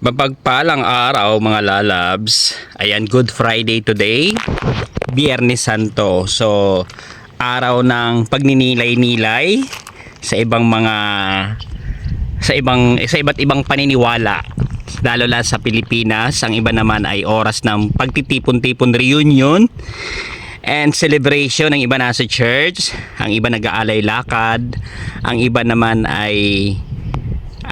Mapagpalang araw mga lalabs. Ayan, Good Friday today. Biyernes Santo. So, araw ng pagninilay-nilay sa ibang mga sa iba't ibang paniniwala. Lalo na sa Pilipinas, ang iba naman ay oras ng pagtitipon-tipon reunion and celebration. Ang iba nasa church, ang iba nag-aalay lakad, ang iba naman ay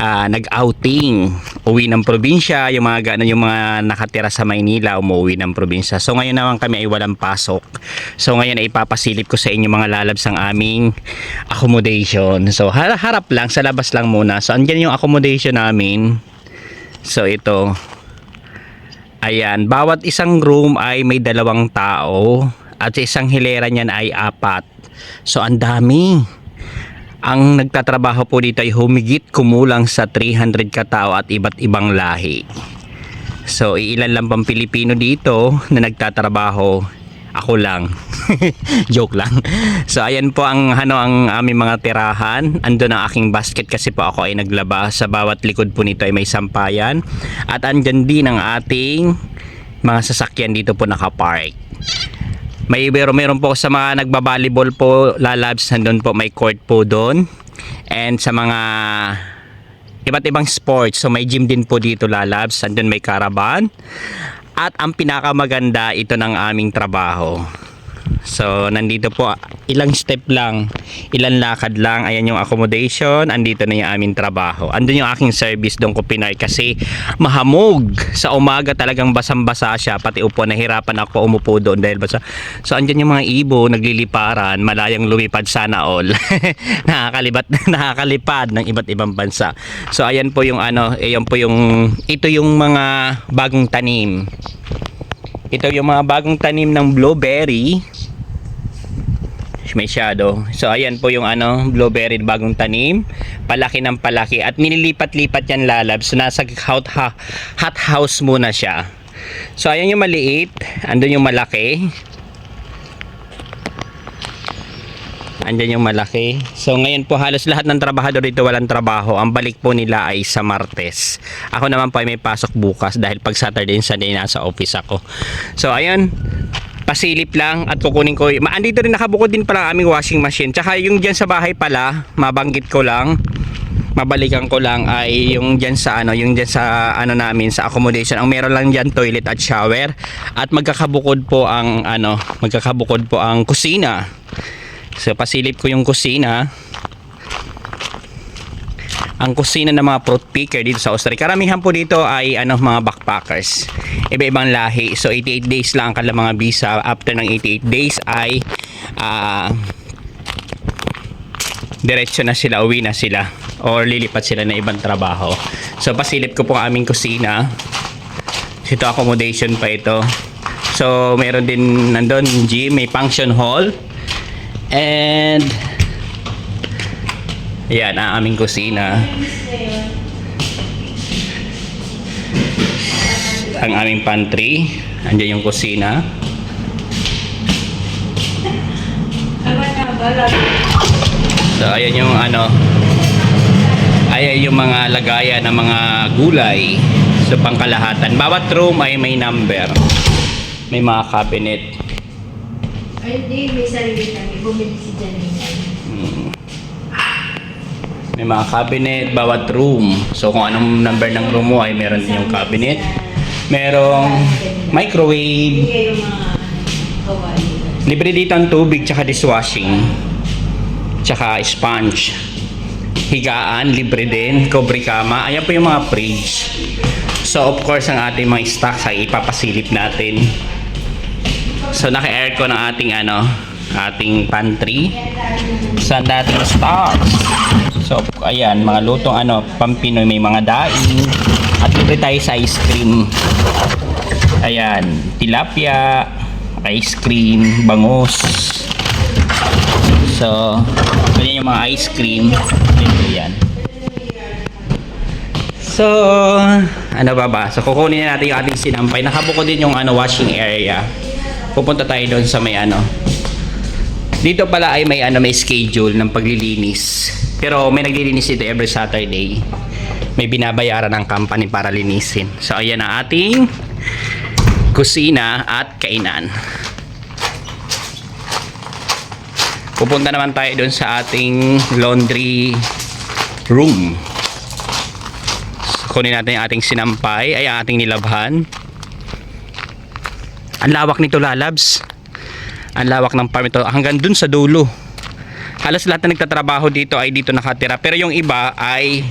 nag-outing, uwi ng probinsya, yung mga nakatira sa Maynila umuwi ng probinsya. So ngayon naman kami ay walang pasok. So ngayon ay ipapasilip ko sa inyo mga lalabs ang aming accommodation. So harap lang, sa labas lang muna. So andyan yung accommodation namin. So ito. Ayan, bawat isang room ay may 2 tao at isang hilera niyan ay 4. So ang dami. Ang nagtatrabaho po dito ay humigit kumulang sa 300 katao at iba't ibang lahi. So ilan lang pang Pilipino dito na nagtatrabaho. Ako lang. Joke lang. So ayan po ang aming mga tirahan. Andun ang aking basket kasi po ako ay naglaba. Sa bawat likod po nito ay may sampayan. At andyan din ang ating mga sasakyan dito po nakapark. Meron po sa mga nagbabalibol po lalabs, nandun po may court po doon, and sa mga iba't ibang sports, so may gym din po dito lalabs, nandun may caravan, at ang pinakamaganda ito ng aming trabaho. So nandito po ilang step lang, ilang lakad lang, ayan yung accommodation, andito na yung aming trabaho. Andun yung aking service doon ko pinay kasi mahamog sa umaga, talagang basang-basa siya, pati upo nahirapan ako umupo doon dahil basa. So andyan yung mga ibo nagliliparan, malayang lumipad sana all. Nakakalipad ng iba't ibang bansa. So ayan po yung ito yung mga bagong tanim. Ito yung mga bagong tanim ng blueberry. May shadow. So ayan po yung blueberry bagong tanim. Palaki ng palaki at nililipat-lipat yan lalabs. So nasa hot house muna siya. So ayan yung maliit, andun yung malaki. Andyan yung malaki. So ngayon po halos lahat ng trabahador dito walang trabaho. Ang balik po nila ay sa Martes. Ako naman po ay may pasok bukas dahil pag Saturday and Sunday nasa office ako. So ayun, pasilip lang at kukunin ko. Andito rin nakabukod din pala ang aming washing machine. Tsaka yung dyan sa bahay pala, mabanggit ko lang, mabalikan ko lang, ay yung dyan sa namin sa accommodation. Ang meron lang dyan toilet at shower, at magkakabukod po ang kusina. So pasilip ko yung kusina. Ang kusina ng mga fruit picker dito sa Australia. Karamihan po dito ay mga backpackers. Iba-ibang lahi. So 88 days lang ang kanilang mga visa. After ng 88 days ay diretso na sila, uwi na sila, or lilipat sila na ibang trabaho. So pasilip ko po ang aming kusina. Ito accommodation pa ito. So meron din nandun gym, may function hall, and yan ang aming kusina. Ang aming pantry, andyan yung kusina. So ayan yung ayan yung mga lagayan ng mga gulay. So pangkalahatan, bawat room ay may number, may mga cabinet. Ay di, may sarili kami, bumili si Janine. May mga cabinet bawat room. So kung anong number ng room mo ay meron din yung cabinet. Merong microwave. Libre dito ang tubig, tsaka dishwashing, tsaka sponge. Higaan, libre din. Cobre kama. Ayan po yung mga fridge. So of course ang ating mga stocks ay ipapasilip natin. So naka-aircon ang ating pantry. Sa dating stocks. So ayan, mga lutong Pampinoy, may mga daing, at libre tayo sa ice cream. Ayan, tilapia, ice cream, bangus. So ganyan yung mga ice cream. Yan. So So kukunin na natin yung ating sinampay. Nakabuko din yung washing area. Pupunta tayo doon sa may dito pala ay may schedule ng paglilinis. Pero may naglilinis dito every Saturday. may binabayaran ng company para linisin. So ayan ang ating kusina at kainan. Pupunta naman tayo doon sa ating laundry room. So, kunin natin yung ating sinampay, ay ang ating nilabhan. Ang lawak nito, lalabs. Ang lawak ng farm ito hanggang dun sa dulo. Halos lahat na nagtatrabaho dito ay dito nakatira. Pero yung iba ay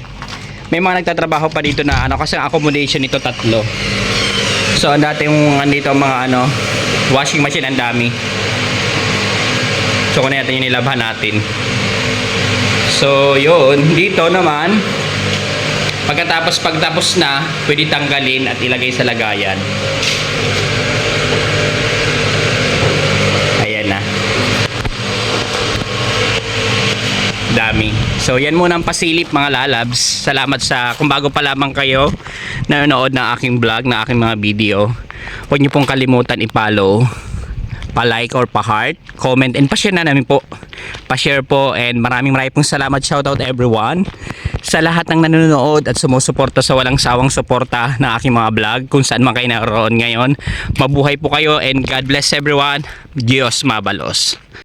may mga nagtatrabaho pa dito na ano, kasi ang accommodation nito 3. So ang dati yung andito mga ano, washing machine, ang dami. So kunin natin yung nilabhan natin. So yun, dito naman pagtapos na, pwede tanggalin at ilagay sa lagayan. Ayan na. Dami. So yan muna ang pasilip mga lalabs. Salamat sa kung bago pa lamang kayo nanonood ng aking vlog, ng aking mga video. Huwag niyo pong kalimutan i-follow, pa-like or pa-heart, comment, and pa-share na namin po. Pa-share po, and maraming pong salamat. Shoutout everyone sa lahat ng nanonood at sumusuporta sa walang sawang suporta ng aking mga vlog kung saan man kayo naroon ngayon. Mabuhay po kayo and God bless everyone. Diyos mabalos.